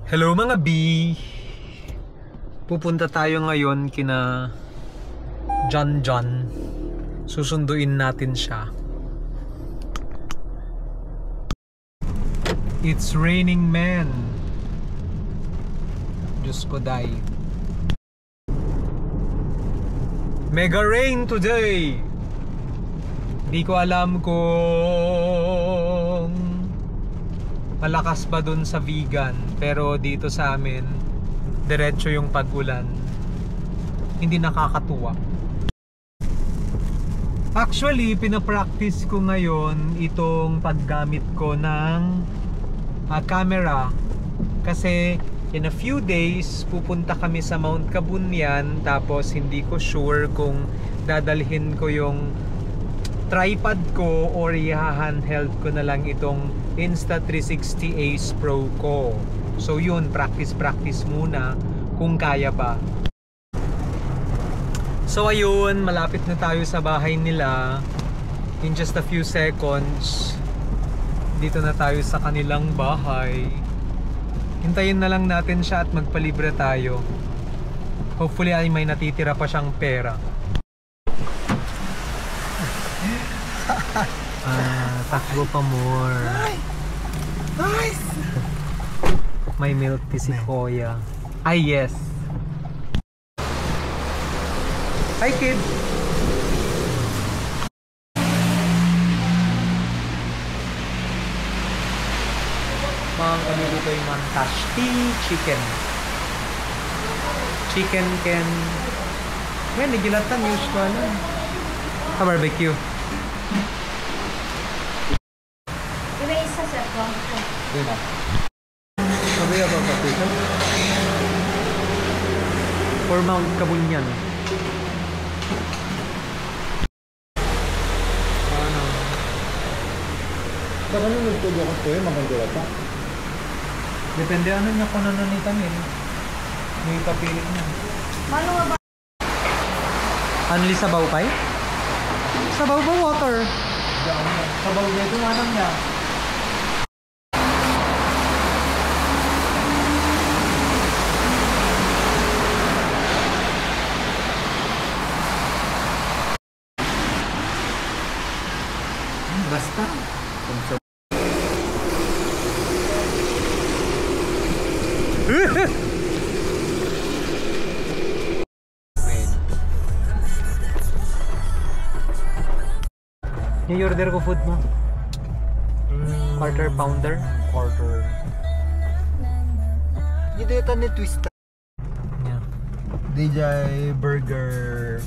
Hello mga B! Pupunta tayo ngayon kina John. Susunduin natin siya. It's raining man. Diyos ko day. Mega rain today! Di ko alam kung malakas ba dun sa vegan, pero dito sa amin diretso yung pag-ulan. Hindi nakakatuwa. Actually, pinapractice ko ngayon itong paggamit ko ng camera kasi in a few days pupunta kami sa Mount Kabunyan, tapos hindi ko sure kung dadalhin ko yung tripod ko or i-handheld ko na lang itong Insta360 Ace Pro ko. So yun, practice muna kung kaya ba. So ayun, malapit na tayo sa bahay nila. In just a few seconds dito na tayo sa kanilang bahay. Hintayin na lang natin siya at magpalibre tayo. Hopefully ay may natitira pa siyang pera. Takbo pa more. Nice! May milk tea si Koya. Ay yes. Hi kid. Mang kami dito yung Mantashti chicken. Chicken can. Yan, nagilatan usual na. Barbecue. Iba isa sa pangko. Yun na. Sabi ako pa for Mount Kabunyan. Ano? Baka nung nagtubo ko ito yung magandula pa. Depende ano niya kung nananitan eh. May papilit niya. Mano nga ba? Anli sabaw pay? Sabaw ba water? Sabaw niya ito manang niya. Basta. Yung order ko food mo? Quarter pounder? Quarter. Dito ito ni twist. Yeah. DJ burger